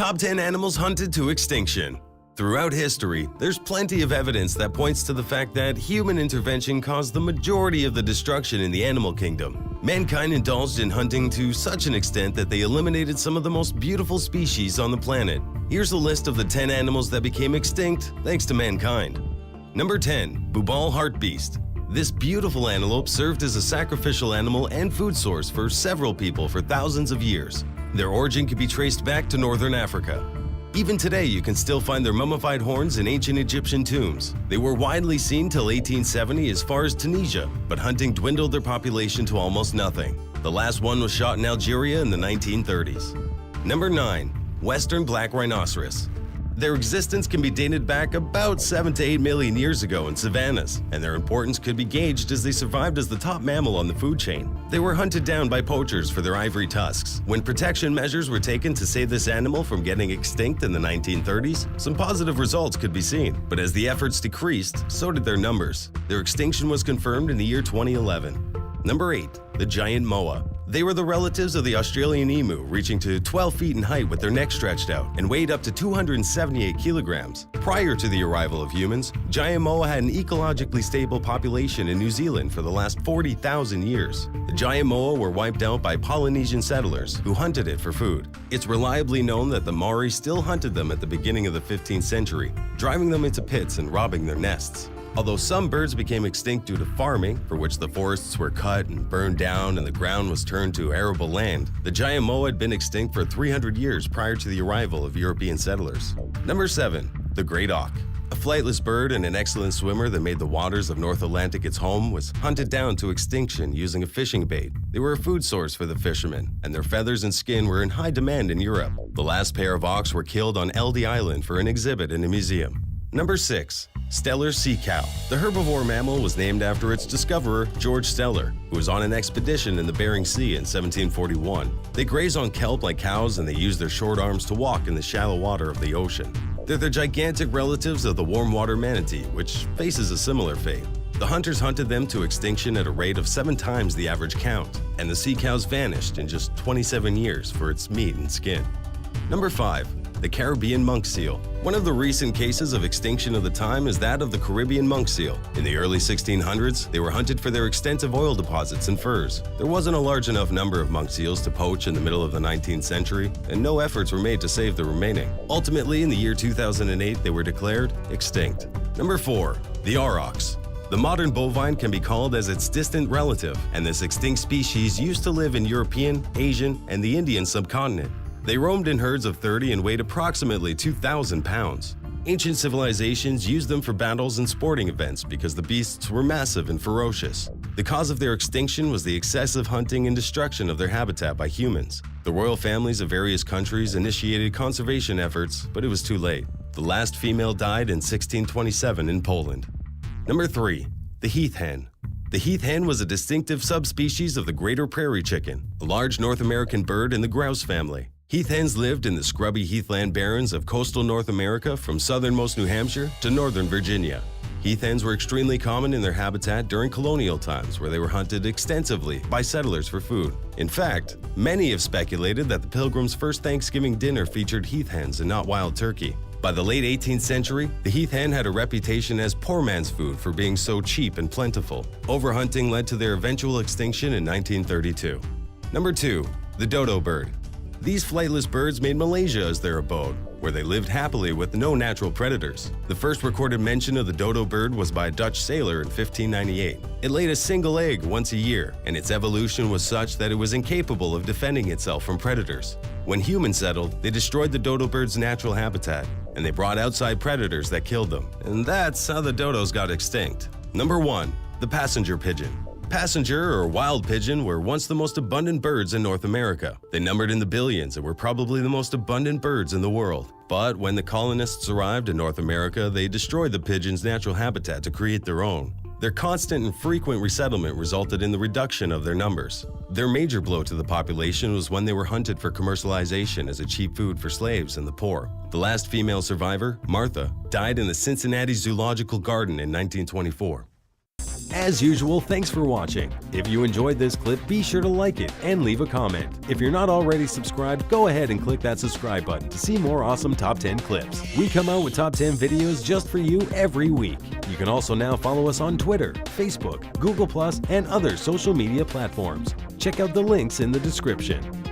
Top 10 animals hunted to extinction. Throughout history, there's plenty of evidence that points to the fact that human intervention caused the majority of the destruction in the animal kingdom. Mankind indulged in hunting to such an extent that they eliminated some of the most beautiful species on the planet. Here's a list of the 10 animals that became extinct thanks to mankind. Number 10. Bubal Hartebeest. This beautiful antelope served as a sacrificial animal and food source for several people for thousands of years. Their origin can be traced back to northern Africa. Even today, you can still find their mummified horns in ancient Egyptian tombs. They were widely seen till 1870 as far as Tunisia, but hunting dwindled their population to almost nothing. The last one was shot in Algeria in the 1930s. Number 9. Western Black Rhinoceros. Their existence can be dated back about 7 to 8 million years ago in savannas, and their importance could be gauged as they survived as the top mammal on the food chain. They were hunted down by poachers for their ivory tusks. When protection measures were taken to save this animal from getting extinct in the 1930s, some positive results could be seen. But as the efforts decreased, so did their numbers. Their extinction was confirmed in the year 2011. Number 8. The Giant Moa. They were the relatives of the Australian emu, reaching to 12 feet in height with their necks stretched out and weighed up to 278 kilograms. Prior to the arrival of humans, Giant Moa had an ecologically stable population in New Zealand for the last 40,000 years. The Giant Moa were wiped out by Polynesian settlers who hunted it for food. It's reliably known that the Maori still hunted them at the beginning of the 15th century, driving them into pits and robbing their nests. Although some birds became extinct due to farming, for which the forests were cut and burned down and the ground was turned to arable land, the Giant Moa had been extinct for 300 years prior to the arrival of European settlers. Number 7. The Great Auk. A flightless bird and an excellent swimmer that made the waters of North Atlantic its home was hunted down to extinction using a fishing bait. They were a food source for the fishermen, and their feathers and skin were in high demand in Europe. The last pair of auks were killed on Eldey Island for an exhibit in a museum. Number 6. Steller sea cow. The herbivore mammal was named after its discoverer, George Steller, who was on an expedition in the Bering Sea in 1741. They graze on kelp like cows, and they use their short arms to walk in the shallow water of the ocean. They're the gigantic relatives of the warm water manatee, which faces a similar fate. The hunters hunted them to extinction at a rate of 7 times the average count, and the sea cows vanished in just 27 years for its meat and skin. Number 5. The Caribbean monk seal. One of the recent cases of extinction of the time is that of the Caribbean monk seal. In the early 1600s, they were hunted for their extensive oil deposits and furs. There wasn't a large enough number of monk seals to poach in the middle of the 19th century, and no efforts were made to save the remaining. Ultimately, in the year 2008, they were declared extinct. Number 4. The Aurochs. The modern bovine can be called as its distant relative, and this extinct species used to live in European, Asian, and the Indian subcontinent. They roamed in herds of 30 and weighed approximately 2,000 pounds. Ancient civilizations used them for battles and sporting events because the beasts were massive and ferocious. The cause of their extinction was the excessive hunting and destruction of their habitat by humans. The royal families of various countries initiated conservation efforts, but it was too late. The last female died in 1627 in Poland. Number 3. The Heath Hen. The Heath Hen was a distinctive subspecies of the greater prairie chicken, a large North American bird in the grouse family. Heath hens lived in the scrubby heathland barrens of coastal North America from southernmost New Hampshire to northern Virginia. Heath hens were extremely common in their habitat during colonial times, where they were hunted extensively by settlers for food. In fact, many have speculated that the Pilgrims' first Thanksgiving dinner featured heath hens and not wild turkey. By the late 18th century, the heath hen had a reputation as poor man's food for being so cheap and plentiful. Overhunting led to their eventual extinction in 1932. Number 2. The Dodo Bird. These flightless birds made Malaysia as their abode, where they lived happily with no natural predators. The first recorded mention of the dodo bird was by a Dutch sailor in 1598. It laid a single egg once a year, and its evolution was such that it was incapable of defending itself from predators. When humans settled, they destroyed the dodo bird's natural habitat, and they brought outside predators that killed them. And that's how the dodos got extinct. Number 1. The passenger pigeon. Passenger or wild pigeon were once the most abundant birds in North America. They numbered in the billions and were probably the most abundant birds in the world. But when the colonists arrived in North America, they destroyed the pigeons' natural habitat to create their own. Their constant and frequent resettlement resulted in the reduction of their numbers. Their major blow to the population was when they were hunted for commercialization as a cheap food for slaves and the poor. The last female survivor, Martha, died in the Cincinnati Zoological Garden in 1924. As usual, thanks for watching. If you enjoyed this clip, be sure to like it and leave a comment. If you're not already subscribed, go ahead and click that subscribe button to see more awesome Top 10 clips. We come out with Top 10 videos just for you every week. You can also now follow us on Twitter, Facebook, Google+, and other social media platforms. Check out the links in the description.